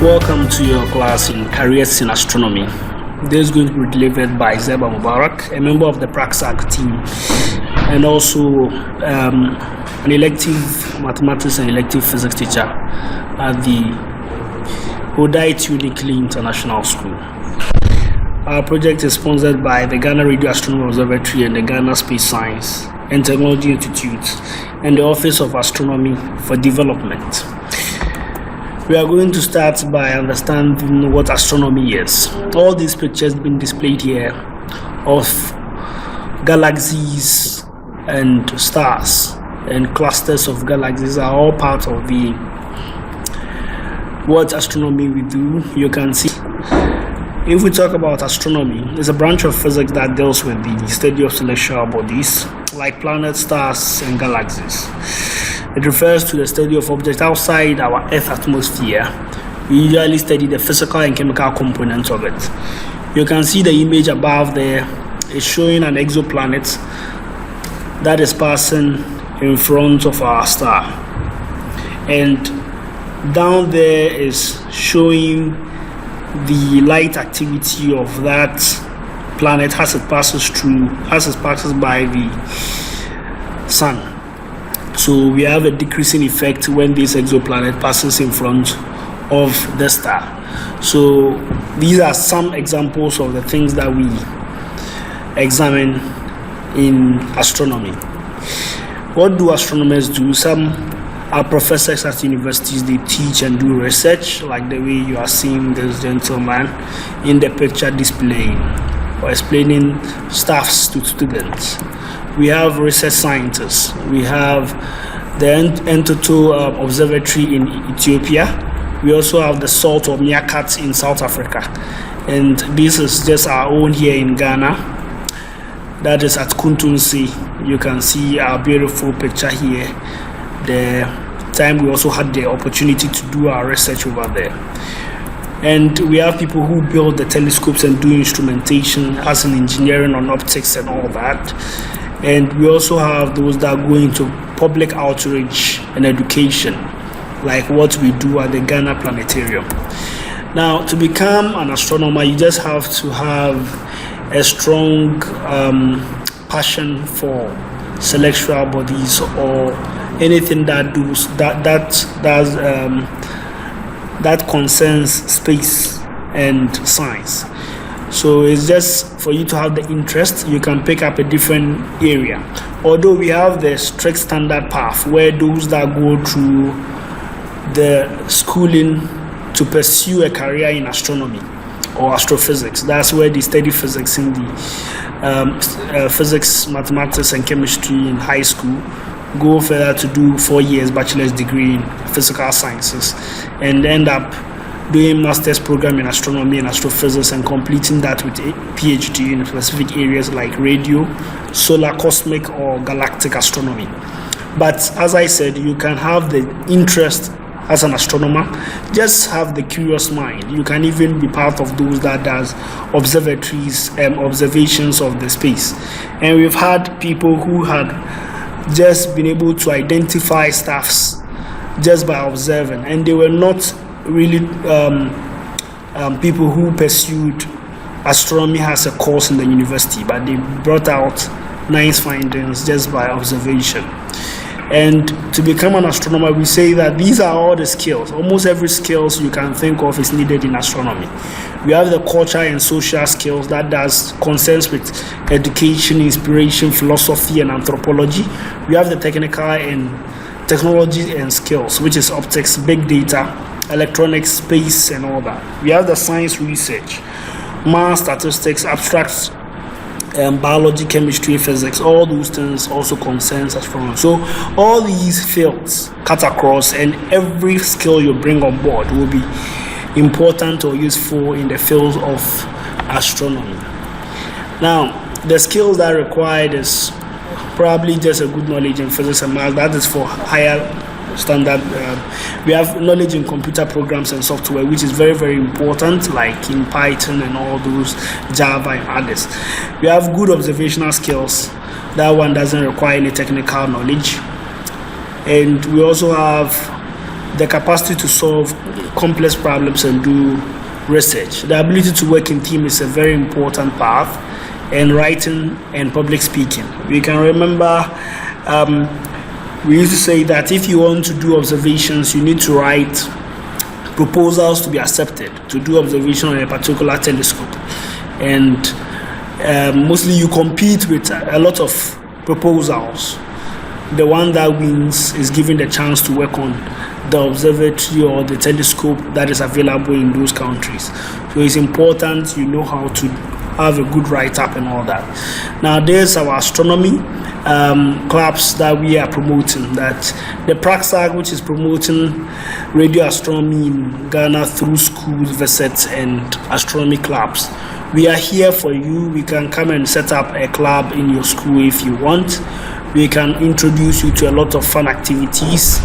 Welcome to your class in Careers in Astronomy. This is going to be delivered by Zeba Mubarak, a member of the Praxac team, and also an elective mathematics and elective physics teacher at the Odait Uniquely International School. Our project is sponsored by the Ghana Radio Astronomy Observatory and the Ghana Space Science and Technology Institute and the Office of Astronomy for Development. We are going to start by understanding what astronomy is. All these pictures being displayed here of galaxies and stars and clusters of galaxies are all part of what astronomy we do. You can see, if we talk about astronomy, it's a branch of physics that deals with the study of celestial bodies like planets, stars, and galaxies. It refers to the study of objects outside our Earth atmosphere. We usually study the physical and chemical components of it. You can see the image above there is showing an exoplanet that is passing in front of our star. And down there is showing the light activity of that planet as it passes by the sun. So we have a decreasing effect when this exoplanet passes in front of the star. So these are some examples of the things that we examine in astronomy. What do astronomers do? Some are professors at universities. They teach and do research, like the way you are seeing this gentleman in the picture displaying or explaining stuffs to students. We have research scientists. We have the Entoto Observatory in Ethiopia. We also have the Salt or Meerkat in South Africa. And this is just our own here in Ghana. That is at Kuntunsi. You can see our beautiful picture here. The time we also had the opportunity to do our research over there. And we have people who build the telescopes and do instrumentation as in engineering on optics and all that. And we also have those that go into public outreach and education, like what we do at the Ghana Planetarium. Now, to become an astronomer, you just have to have a strong passion for celestial bodies or anything that concerns space and science. So it's just for you to have the interest. You can pick up a different area. Although we have the strict standard path where those that go through the schooling to pursue a career in astronomy or astrophysics, that's where they study physics in the physics, mathematics, and chemistry in high school, go further to do 4 years bachelor's degree in physical sciences, and end up doing master's program in astronomy and astrophysics and completing that with a PhD in specific areas like radio, solar, cosmic, or galactic astronomy. But as I said, you can have the interest as an astronomer, just have the curious mind. You can even be part of those that does observatories and observations of the space. And we've had people who had just been able to identify stars just by observing, and they were not really people who pursued astronomy as a course in the university, but they brought out nice findings just by observation. And to become an astronomer, we say that these are all the skills. Almost every skills you can think of is needed in astronomy. We have the culture and social skills that does concerns with education, inspiration, philosophy, and anthropology. We have the technical and technology and skills, which is optics, big data, electronics, space, and all that. We have the science research, math, statistics, abstract biology, chemistry, physics. All those things also concerns astronomy. So all these fields cut across, and every skill you bring on board will be important or useful in the field of astronomy. Now, the skills that are required is probably just a good knowledge in physics and math. That is for higher standard. We have knowledge in computer programs and software, which is very, very important, like in Python and all those, Java and others. We have good observational skills. That one doesn't require any technical knowledge. And we also have the capacity to solve complex problems and do research. The ability to work in team is a very important part, and writing and public speaking. We can remember we used to say that if you want to do observations, you need to write proposals to be accepted to do observation on a particular telescope, and mostly you compete with a lot of proposals. The one that wins is given the chance to work on the observatory or the telescope that is available in those countries. So it's important you know how to have a good write-up and all that. Now there's our astronomy clubs that we are promoting, that the PRAXAG, which is promoting radio astronomy in Ghana through schools, visits, and astronomy clubs. We are here for you. We can come and set up a club in your school if you want. We can introduce you to a lot of fun activities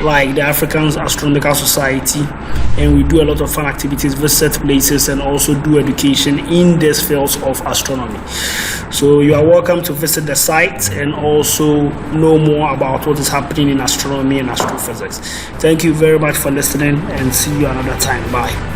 like the African Astronomical Society, and we do a lot of fun activities, visit places, and also do education in these fields of astronomy. So you are welcome to visit the site and also know more about what is happening in astronomy and astrophysics. Thank you very much for listening, and see you another time. Bye.